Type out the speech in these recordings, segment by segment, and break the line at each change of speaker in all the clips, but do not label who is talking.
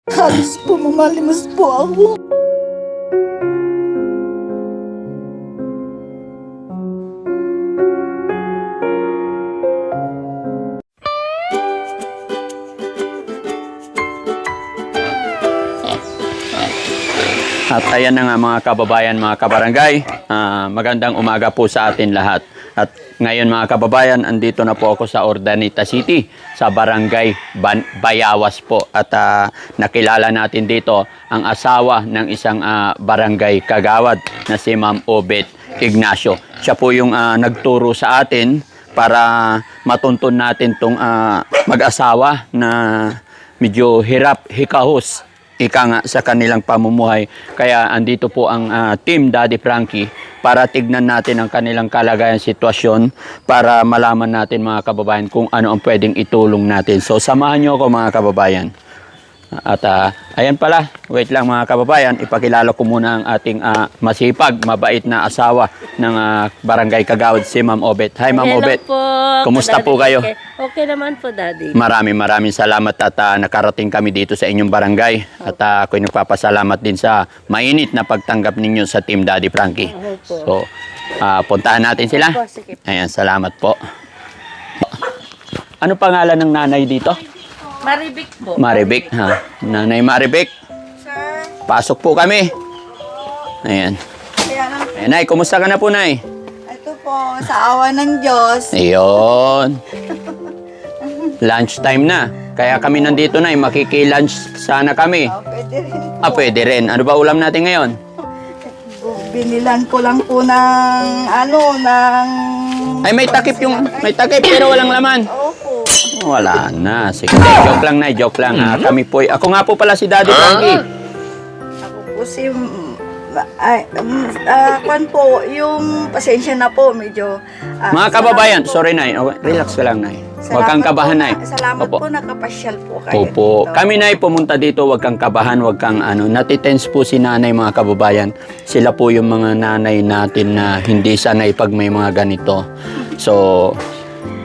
Halos po mamalimos po ako.
At ayan na nga mga kababayan, mga kabarangay, magandang umaga po sa atin lahat. At ngayon mga kababayan, andito na po ako sa Urdaneta City, sa Barangay Bayawas po. At nakilala natin dito ang asawa ng isang barangay kagawad na si Ma'am Obet Ignacio. Siya po yung nagturo sa atin para matuntun natin tong mag-asawa na medyo hirap, hikahos ika nga sa kanilang pamumuhay. Kaya andito po ang Team Daddy Frankie para tignan natin ang kanilang kalagayan, sitwasyon, para malaman natin mga kababayan kung ano ang pwedeng itulong natin. So samahan nyo ako mga kababayan. At ayan pala, wait lang mga kababayan, ipakilala ko muna ang ating masipag, mabait na asawa ng barangay kagawad, si Ma'am Obet. Hi Ma'am
Hello
Obet.
Po,
Kumusta po kayo?
Okay naman po, Daddy.
Maraming salamat at nakarating kami dito sa inyong barangay. At ako'y nagpapasalamat din sa mainit na pagtanggap ninyo sa Team Daddy Frankie. So, puntahan natin sila.
Opo, sige.
Ayan, salamat po. Ano pangalan ng nanay dito?
Maribik po.
Maribik, ha? Nanay Maribik.
Sir,
Pasok po kami. Ayan.
kaya lang,
Ayan, Nay, kumusta ka na po, Nay?
ito po, sa awa ng Diyos.
Ayun. Lunch time na. Kaya kami nandito, Nay. Makiki-lunch sana kami.
Pwede rin po.
Pwede rin. Ano ba ulam natin ngayon?
Binilan ko lang po ng,
Ay, may takip pero walang laman.
Opo.
Wala na. Sige, joke lang, Nay. Joke lang. Kami po, ako nga po pala si Daddy Frankie.
Ako po si, kwan po, yung pasensya na po, medyo.
Mga kababayan, sorry, Nay. Okay, relax ka lang, Nay. Huwag kang kabahan, Nay.
Salamat
Opo.
po, nakapasyal po kayo.
Opo.
dito.
Kami, Nay, pumunta dito. Huwag kang kabahan, huwag kang natitense po si nanay, mga kababayan. Sila po yung mga nanay natin na hindi sanay pag may mga ganito. So,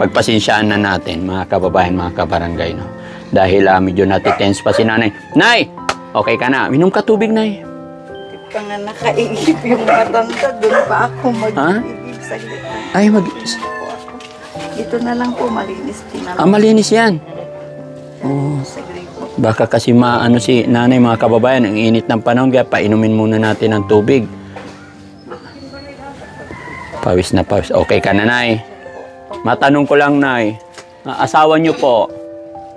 pagpasensyaan na natin, mga kababayan, mga kabarangay, no? Dahil medyo natitense pa si nanay. Nay! Okay ka na? Minom ka tubig, Nay.
Hindi pa nga nakaigip yung matanda, doon pa ako mag-iigip saglit.
Ay,
Po ako. Dito na lang po, malinis din naman.
malinis yan. Oh.
Saglit po.
Baka kasi maano si nanay, mga kababayan, ang init ng panahon, kaya painumin muna natin ng tubig. Pawis na pawis. Okay ka na, Nay? Matanong ko lang, Nay. Asawa niyo po?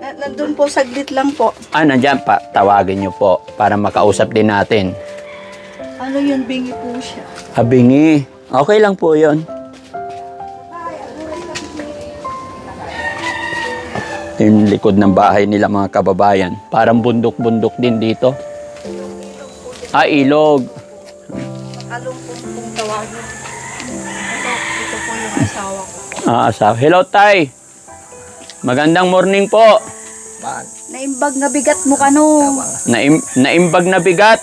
Nandun po, saglit lang po.
Nandiyan pa. Tawagin niyo po para makausap din natin.
Ano yun, bingi po siya.
Bingi. Okay lang po yon. Yung likod ng bahay nila, mga kababayan. Parang bundok-bundok din dito. Ilog.
Makalungkong pong tawagin. Ito po yung asawa ko.
Asawa. Hello, Tay. Magandang morning po.
Naimbag na bigat mo ka no.
Naimbag na bigat.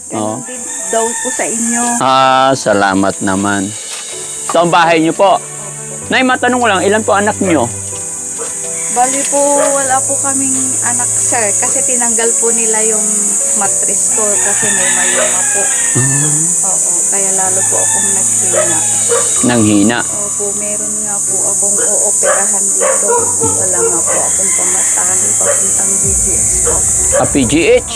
Ganun din daw po sa inyo.
Salamat naman. Ito ang bahay niyo po. Nay, matanong ko lang, ilan po anak niyo?
Bali po, wala po kaming anak, sir. Kasi tinanggal po nila yung mattress ko kasi may mayoma po. Oo, kaya lalo po akong naghina.
Nanghina.
Opo, meron nga po akong ooperahan dito. Wala nga po akong pamasahe papuntang BGS po.
PGH?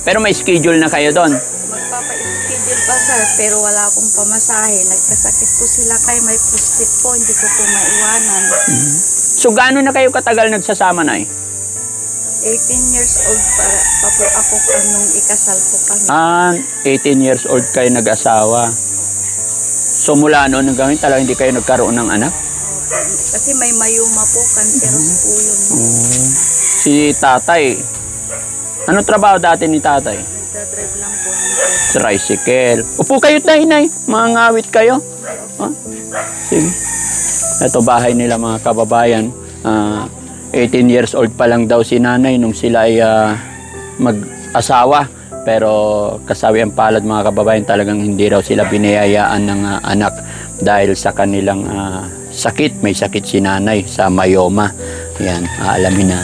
Pero may schedule na kayo doon.
Magpapa-schedule pa, sir, pero wala akong pamasahe. Nagkasakit po sila kay may pustit po, hindi ko po maiwanan.
So, gaano na kayo katagal nagsasama, Nay?
18 years old pa po ako nung ikasal po kami.
18 years old kayo nag-asawa. So, mula noon hanggang ngayon talaga hindi kayo nagkaroon ng anak?
Kasi may mayuma po, cancerous po yun.
Si tatay. Anong trabaho dati ni tatay?
Nagdadrive lang po ng
Tricycle. Upo kayo, Tay, Nay. Mga ngawit kayo. Sige. Ito bahay nila, mga kababayan. 18 years old pa lang daw si nanay nung sila ay mag-asawa. Pero kasawiang palad, mga kababayan, talagang hindi raw sila binayayaan ng anak dahil sa kanilang sakit. May sakit si nanay sa mayoma. Yan, aalamin na.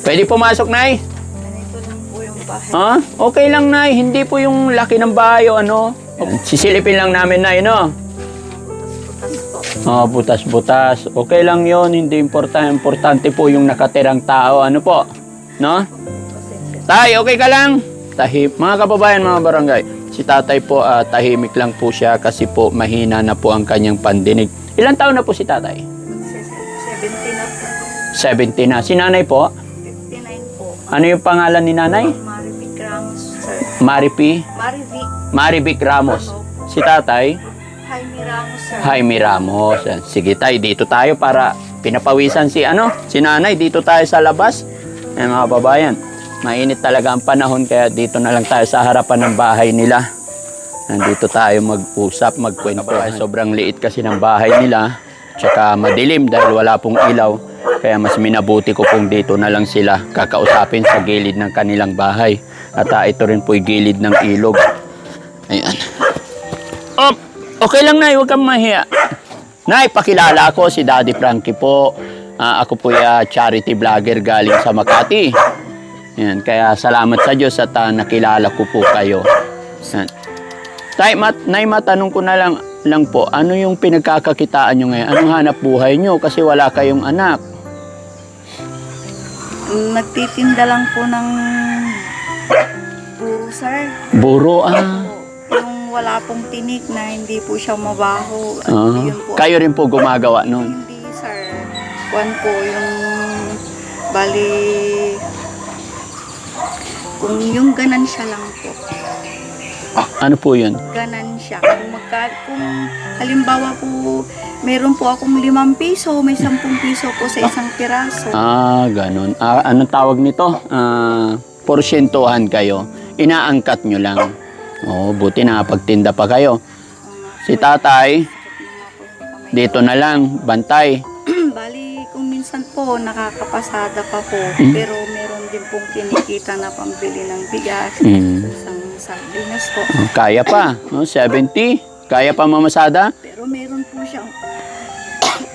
Pwede pumasok, Nay?
bahay.
Ha? Okay lang, Nay. Hindi po yung laki ng bahay o ano. Sisilipin lang namin, Nay, no?
Butas-butas po.
Oh, butas-butas. Okay lang yon, hindi importante. Importante po yung nakatirang tao. Ano po? No?
Pasensya.
Tay, okay ka lang? Mga kababayan, mga barangay. Si tatay po, tahimik lang po siya kasi po mahina na po ang kanyang pandinig. Ilang taon na po si tatay?
70 na po.
70 na. Si nanay po?
59 po.
Ano yung pangalan ni nanay?
Marivic Ramos, sir.
Marivic
Marivic
Ramos. Si tatay?
Jaime Ramos, sir.
Jaime Ramos. Sige tay, dito tayo para pinapawisan si nanay. Dito tayo sa labas. Mga babayan, mainit talaga ang panahon kaya dito na lang tayo sa harapan ng bahay nila. Nandito tayo mag-usap, magkwento. Sobrang liit kasi ng bahay nila. Tsaka madilim dahil wala pong ilaw. Kaya mas minabuti ko pong dito na lang sila kakausapin sa gilid ng kanilang bahay. At ito rin po'y gilid ng ilog. Ayan. Oh, okay lang, Nay. Huwag kang mahiya. Nay, pakilala ako. Si Daddy Frankie po. Ako po'y charity vlogger galing sa Makati. Ayan. Kaya salamat sa Diyos at nakilala ko po kayo. Ayan. Nay, matanong ko na lang po, ano yung pinagkakakitaan nyo ngayon? Anong hanap buhay nyo? Kasi wala kayong anak.
Nagtitinda lang po ng puro, sir.
Buro,
Yung wala pong tinik na hindi po siya mabaho. At yun po.
Kayo rin po gumagawa nun?
Hindi, sir. Kuwan po yung bali kung yung ganansya lang po.
Ano po yun?
Ganansya. Kung halimbawa po, meron po akong 5 piso, may 10 piso po sa isang piraso.
Ganun. Anong tawag nito? Porsyentuhan kayo. Inaangkat nyo lang. Buti na pagtinda pa kayo. Si tatay, dito na lang, bantay.
Bali, kung minsan po, nakakapasada pa po. Pero meron din pong kinikita na pambili ng bigas. Isang sardinas po.
Kaya pa. 70. Kaya pa mamasada?
Pero meron po siyang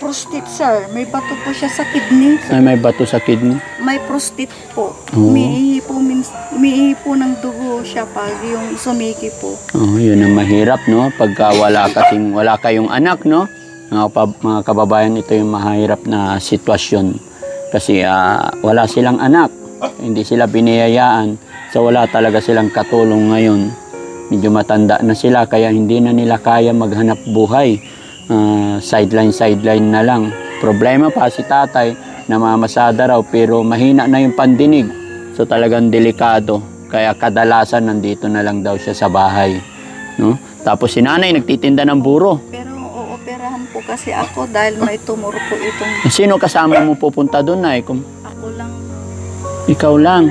prostate, sir. May bato po siya sa kidney.
Ay, may bato sa kidney.
May prostate po.
Oo.
Umiihi po ng dugo siya pag yung sumiki po.
Yun ang mahirap, no? Pagka wala kayong anak, no? Mga kababayan, ito yung mahirap na sitwasyon. Kasi wala silang anak. Hindi sila biniyayaan. So wala talaga silang katulong ngayon. Medyo matanda na sila kaya hindi na nila kaya maghanap buhay. Sideline na lang. Problema pa si tatay, namamasada raw pero mahina na yung pandinig. So talagang delikado. Kaya kadalasan nandito na lang daw siya sa bahay. No? Tapos si nanay nagtitinda ng buro.
Pero ooperahan po kasi ako dahil may tumor po itong
Sino kasama mo pupunta doon, Nay?
ako lang.
Ikaw lang.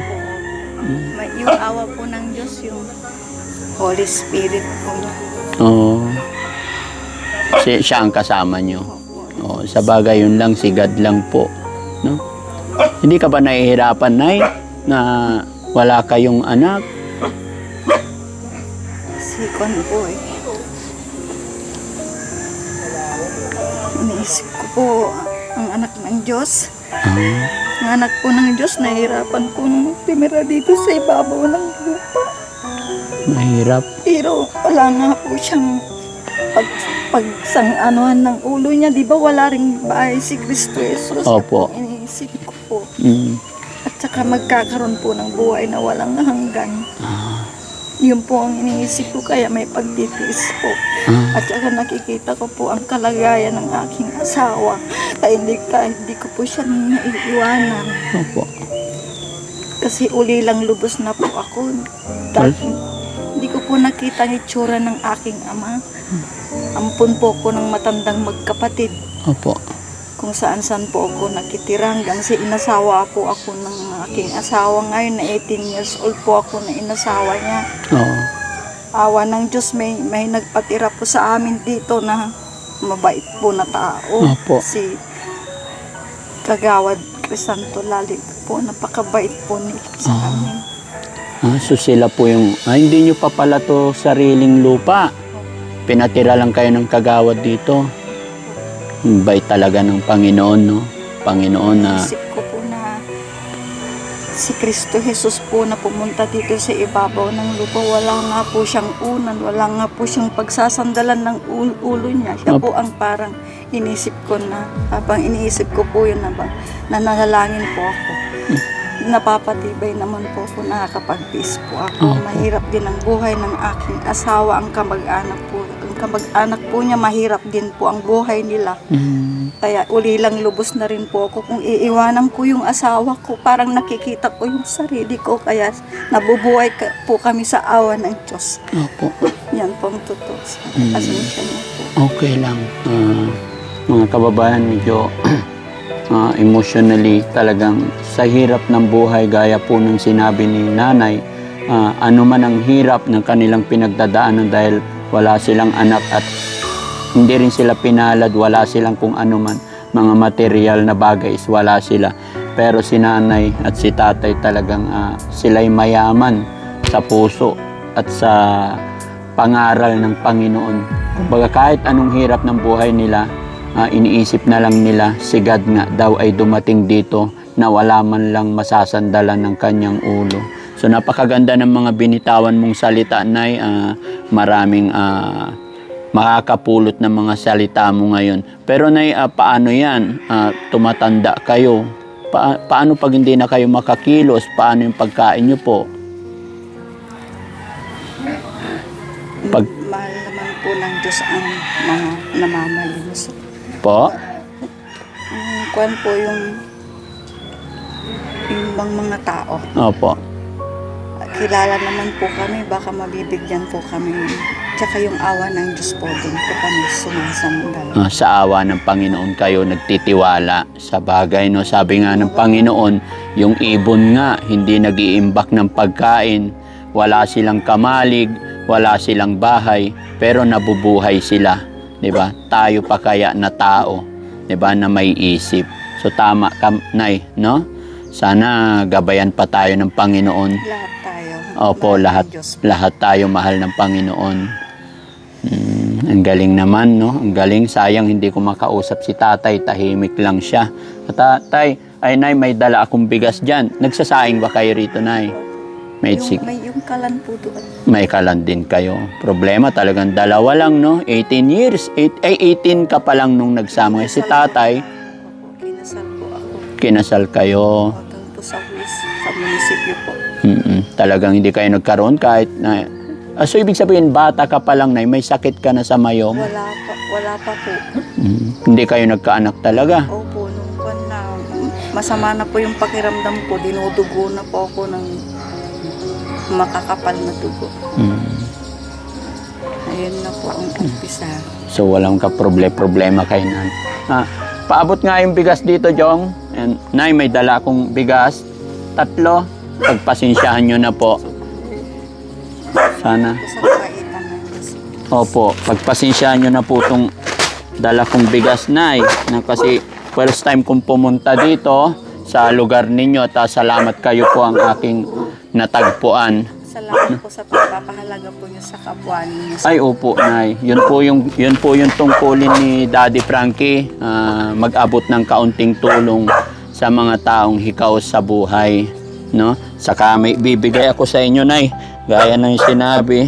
May yung awa po ng Diyos, yung Holy Spirit po.
Siya ang kasama nyo. Sa bagay yun lang, sigad lang po. No? Hindi ka ba nahihirapan, Nay, na wala kayong anak?
Sikon po eh. Iniisip ko po ang anak ng Diyos. Ang anak po ng Diyos, nahihirapan po nung timira dito sa ibabaw ng lupa.
Mahirap.
Pero wala nga po siyang pagsang-anuhan ng ulo niya. Di ba wala ring bahay si Kristo Jesus?
Opo.
Iniisip ko po.
Mm.
At saka magkakaroon po ng buhay na walang hanggan. Yun po ang iniisip ko kaya may pagtitiis po. At saka nakikita ko po ang kalagayan ng aking asawa. Kaya hindi ko po siya naiiwanan.
Opo.
Kasi uli lang lubos na po ako. Dahil hindi ko po nakita ang itsura ng aking ama. Ampun po ko ng matandang magkapatid.
Opo.
Kung saan-saan po ako nakitira hanggang sa inasawa po ako ng aking asawa ngayon na 18 years old po ako na inasawa niya.
Oo.
Awa ng Diyos, may nagpatira po sa amin dito na mabait po na tao.
Opo.
Si Kagawad Crisanto Lali po, napakabait po nila sa amin.
So sila po yung, hindi nyo pa pala to sariling lupa. Pinatira lang kayo ng kagawad dito. Bait talaga ng Panginoon, no? Panginoon na...
Isip ko po na si Kristo Jesus po na pumunta dito sa ibabaw ng lupa. Wala nga po siyang unan, wala nga po siyang pagsasandalan ng ulo niya. Siya po ang parang inisip ko na, habang iniisip ko po yun, habang nananalangin po ako. Napapatibay naman po ako, nakakapagtiis po ako. Mahirap din ang buhay ng aking asawa, ang kamag-anak po. Ang kamag-anak po niya, mahirap din po ang buhay nila. Kaya ulilang lubos na rin po ako kung iiwanan ko yung asawa ko. Parang nakikita ko yung sarili ko. Kaya nabubuhay po kami sa awa ng Diyos.
Opo.
Yan po ang totoo. Asensya na po.
Okay lang. Mga kababayan, medyo emotionally talagang sa hirap ng buhay, gaya po ng sinabi ni nanay, ano man ang hirap ng kanilang pinagdadaanan dahil wala silang anak at hindi rin sila pinalad, wala silang kung ano man, mga material na bagay is wala sila. Pero si nanay at si tatay talagang sila'y mayaman sa puso at sa pangaral ng Panginoon. Kumbaga kahit anong hirap ng buhay nila, iniisip na lang nila si God nga daw ay dumating dito na wala man lang masasandalan ng kanyang ulo. So napakaganda ng mga binitawan mong salita, Nay. Maraming makakapulot ng mga salita mo ngayon. Pero Nay, paano yan? Tumatanda kayo. Paano pag hindi na kayo makakilos? Paano yung pagkain nyo po?
Mahal naman po ng Diyos ang mga namamalimos.
Po?
Kuwan po yung ibang mga tao.
Opo.
Kilala naman po kami, baka mabibigyan po kami. Tsaka yung awa ng Diyos po, doon po kami sumasandal.
Sa awa ng Panginoon kayo nagtitiwala sa bagay, no? Sabi nga ng Panginoon, yung ibon nga hindi nag-iimbak ng pagkain, wala silang kamalig, wala silang bahay, pero nabubuhay sila, 'di ba? Tayo pa kaya na tao, 'di ba, na may isip. So tama ka, Nay, no? Sana gabayan pa tayo ng Panginoon.
Lahat tayo.
Opo, lahat tayo mahal ng Panginoon. Ang galing naman, no? Ang galing. Sayang hindi ko makausap si tatay. Tahimik lang siya. Tatay, ay Nay, may dala akong bigas dyan. Nagsasaing ba kayo rito, Nay? May
Yung kalan po doon.
May kalan din kayo. Problema talagang dalawa lang, no? 18 years. 18 ka pa lang nung nagsama. Si tatay,
Kinasal po ako.
kinasal kayo.
Doon po sa munisipyo po.
Talagang hindi kayo nagkaroon kahit na... so, ibig sabihin, bata ka pa lang, Nay, may sakit ka na sa mayom?
Wala pa po.
Hindi kayo nagkaanak talaga?
Opo, nung buwan na masama na po yung pakiramdam ko, dinudugo na po ako ng makakapal na dugo. Ayun na po ang umpisa.
So, walang problema kay Nan. Paabot nga yung bigas dito, Jong. And, Nay, may dala akong bigas. 3. Pagpasensyahan nyo na po. Sana.
Sa kaitan ng Diyos.
Opo, pagpasensyahan nyo na po itong dala kong bigas, Nay. Na kasi first time kong pumunta dito sa lugar ninyo. At salamat kayo po ang aking natagpuan.
Salamat po sa pagpapahalaga po niyo sa kapwa niyo.
Ay, opo, Nay. Yun po yung tungkulin ni Daddy Frankie. Mag-abot ng kaunting tulong sa mga taong hikaw sa buhay, no? Saka may bibigay ako sa inyo, Nay. Gaya ng sinabi.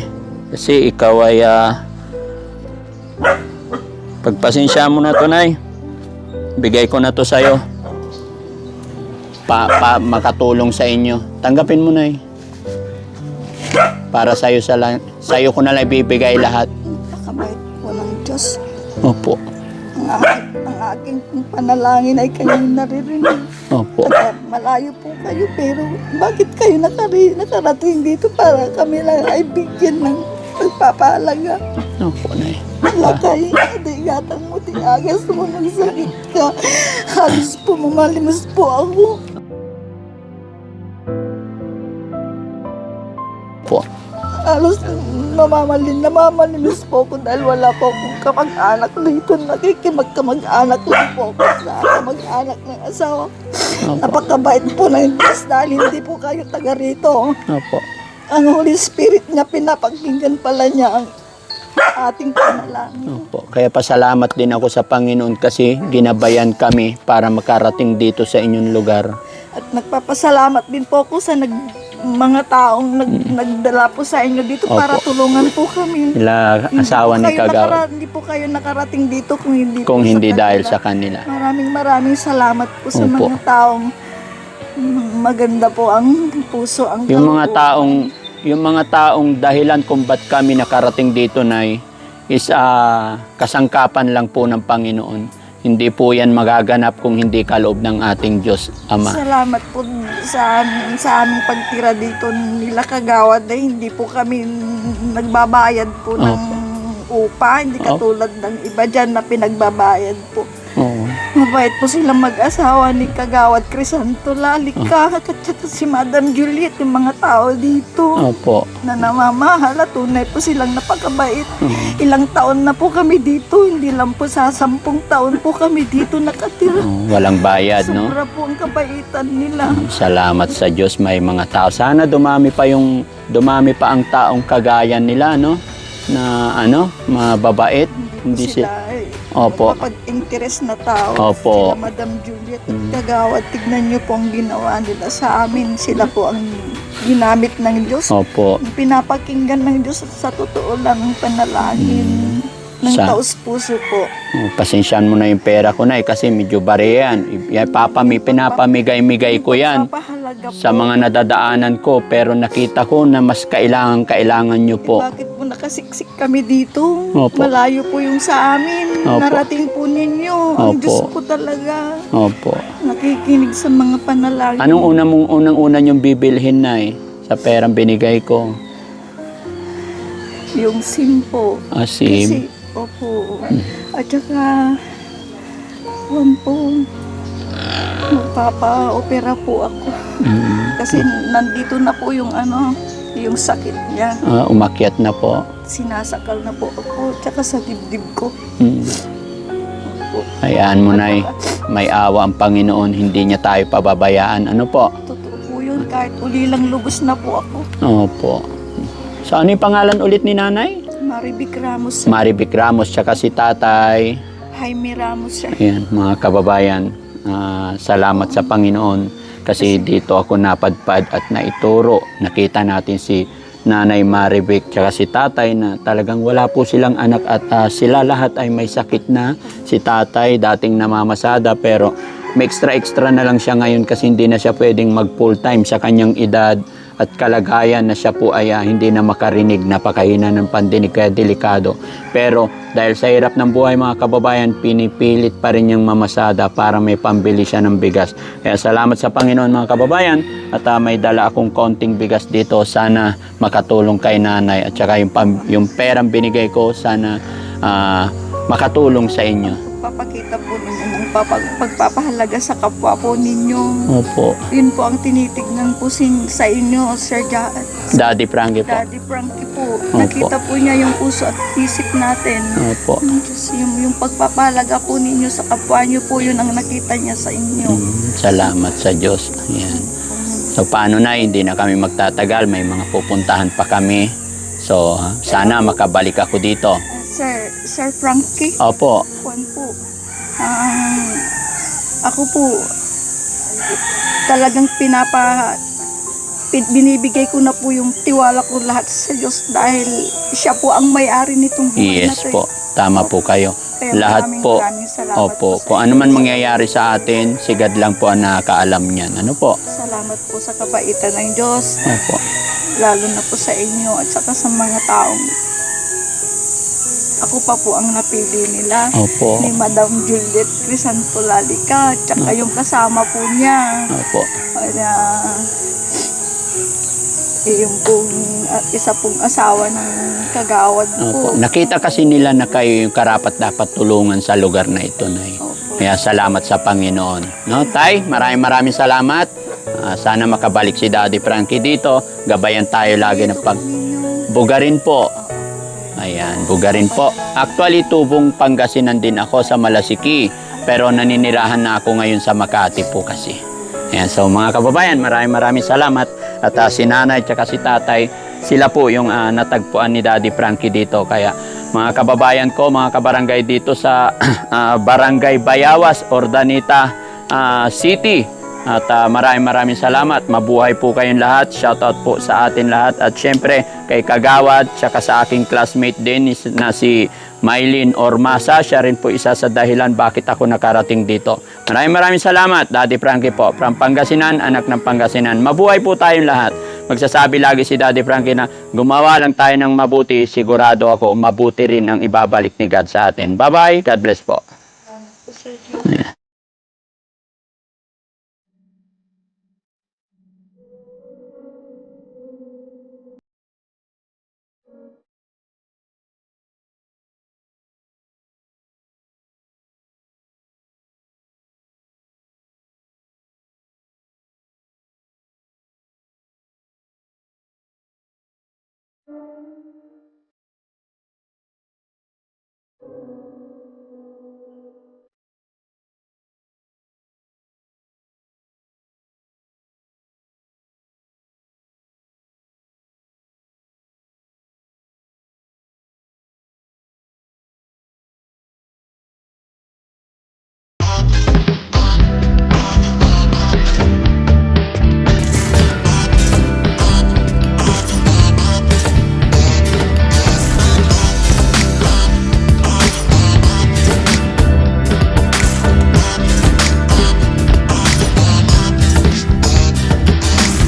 Kasi ikaw ay pagpasensya mo na to, Nay. Bigay ko na to sa'yo. Makatulong sa inyo. Tanggapin mo, Nay. Para sa'yo ko na lang ibibigay lahat.
Nakabait po ng Diyos.
Opo.
Ang aking panalangin ay kanyang naririnig.
Opo.
Kaya malayo po kayo, pero bakit kayo nakarating dito para kami lang ay bigyan ng pagpapahalaga?
Opo, Nay.
Wala kayo, hindi gatang mo, tiagas mo ng sakit ka. Halos po mamalimos po ako.
Po.
Halos namamalimos po ako dahil wala po akong kamag-anak dito. Nakikimagkamag-anak lang po ako sa kamag-anak ng asawa. Napakabait po ng Diyos dahil hindi po kayo taga rito.
Opo.
Ang Holy Spirit niya, pinapakinggan pala niya ang ating panalangin.
Opo. Kaya pasalamat din ako sa Panginoon kasi ginabayan kami para makarating dito sa inyong lugar.
At nagpapasalamat din po ako sa mga taong nagdala po sa inyo dito para
Opo.
tulungan po kami.
Sila asawa ni Kagawad.
Hindi po kayo nakarating dito kung hindi
Kung
po
hindi
sa
dahil
kanila.
sa kanila.
Maraming salamat po sa
Opo.
mga taong maganda po ang puso, ang
Yung mga
kalooban.
taong dahilan kung ba't kami nakarating dito Nay is kasangkapan lang po ng Panginoon. Hindi po yan magaganap kung hindi kaloob ng ating Diyos Ama.
Salamat po sa aming pagtira dito nila Kagawad na hindi po kami nagbabayad po ng upa, hindi katulad ng iba dyan na pinagbabayad po.
Oo.
Mabait po silang mag-asawa ni Kagawad Crisanto Lalika at saka si Madam Juliet, yung mga tao dito
Opo.
na namamahal at tunay po silang napakabait. Ilang taon na po kami dito, hindi lang po sa 10 taon po kami dito nakatira.
Walang bayad, no?
Sobra po ang kabaitan nila.
Salamat sa Diyos may mga tao. Sana dumami pa ang taong kagaya nila, no? Na mababait. Hindi
sila
Opo.
mapag-interest na tao.
Opo.
Sila Madam Juliet at Kagawad, tignan niyo po ang ginawa nila sa amin. Sila po ang ginamit ng Diyos.
Opo.
Pinapakinggan ng Diyos sa totoo lang ang panalangin ng taos puso po.
Pasensyahan mo na yung pera ko na kasi medyo bare yan. Pinapamigay-migay ko yan
Napapahalaga po.
sa mga nadadaanan ko pero nakita ko na mas kailangan nyo po.
Bakit po nakasiksik kami dito?
Opo.
Malayo po yung sa amin.
Opo.
Narating po ninyo. Ang
Opo.
Diyos po talaga.
Opo.
Nakikinig sa mga panalangin.
Anong unang-una yung bibilhin na sa perang binigay ko?
Yung SIM po.
Asim.
Kasi, opo. At saka, po, magpapa-opera po ako. Kasi nandito na po yung yung sakit niya.
Umakyat na po.
Sinasakal na po ako. Tsaka sa dibdib ko. Opo.
Hayaan mo na may awa ang Panginoon, hindi niya tayo pababayaan. Ano po?
Totoo po yun. Kahit ulilang lubos na po ako.
Opo. So ano yung pangalan ulit ni nanay?
Marivic Ramos.
Marivic Ramos, tsaka si tatay.
Jaime Ramos siya.
Ayan, mga kababayan, salamat sa Panginoon kasi dito ako napadpad at naituro. Nakita natin si Nanay Marivic tsaka si tatay na talagang wala po silang anak at sila lahat ay may sakit na. Si tatay dating namamasada pero may extra na lang siya ngayon kasi hindi na siya pwedeng mag full time sa kanyang edad at kalagayan na siya po ay hindi na makarinig, napakahina ng pandinig kaya delikado. Pero dahil sa hirap ng buhay mga kababayan, pinipilit pa rin niyang mamasada para may pambili siya ng bigas. Kaya salamat sa Panginoon mga kababayan at may dala akong konting bigas dito. Sana makatulong kay nanay at saka yung perang binigay ko sana makatulong sa inyo.
Papakita po ninyo ng pagpapahalaga sa kapwa po ninyo.
Opo.
Yun po ang tinitignan po sa inyo, Sir
Daddy Frankie po.
Daddy Frankie po. Nakita po niya yung puso at isip natin.
Opo.
Yung pagpapahalaga po ninyo sa kapwa niyo po, yun ang nakita niya sa inyo.
Salamat sa Diyos. Ayan. So paano na, hindi na kami magtatagal. May mga pupuntahan pa kami. So sana makabalik ako dito.
Sir Frankie?
Opo.
Juan po. Ako po, talagang binibigay ko na po yung tiwala ko lahat sa Diyos dahil siya po ang may-ari nitong buhay
Yes
natin.
po. Tama po kayo.
Kaya
Lahat po.
maraming salamat
Opo.
sa
Kung
inyo.
ano man mangyayari sa atin, sigad lang po ang nakakaalam niyan. Ano po?
Salamat po sa kabaitan ng Diyos,
Opo.
lalo na po sa inyo at saka sa mga taong ako pa po ang napili nila.
Opo.
Ni Madam Juliet Crisanto Lalika, tsaka yung kasama po niya.
Opo.
Yung pong isa pong asawa ng Kagawad po.
Opo. Nakita kasi nila na kayo yung karapat dapat tulungan sa lugar na ito, Nay.
Opo.
Kaya salamat sa Panginoon. No, Tay, maraming salamat. Sana makabalik si Daddy Frankie dito. Gabayan tayo lagi ng bugarin po. Ayan, bugarin po. Actually, tubong Pangasinan din ako sa Malasiki. Pero naninirahan na ako ngayon sa Makati po kasi. Ayan, so mga kababayan, maraming salamat. At si nanay at si tatay, sila po yung natagpuan ni Daddy Frankie dito. Kaya mga kababayan ko, mga kabarangay dito sa Barangay Bayawas, Ordanita City. At maraming salamat. Mabuhay po kayong lahat. Shoutout po sa atin lahat. At syempre, kay Kagawad, tsaka sa aking classmate din na si Mylene Ormasa. Siya rin po isa sa dahilan bakit ako nakarating dito. Maraming salamat. Daddy Frankie po. From Pangasinan, anak ng Pangasinan. Mabuhay po tayong lahat. Magsasabi lagi si Daddy Frankie na gumawa lang tayo ng mabuti. Sigurado ako, mabuti rin ang ibabalik ni God sa atin. Bye-bye. God bless po.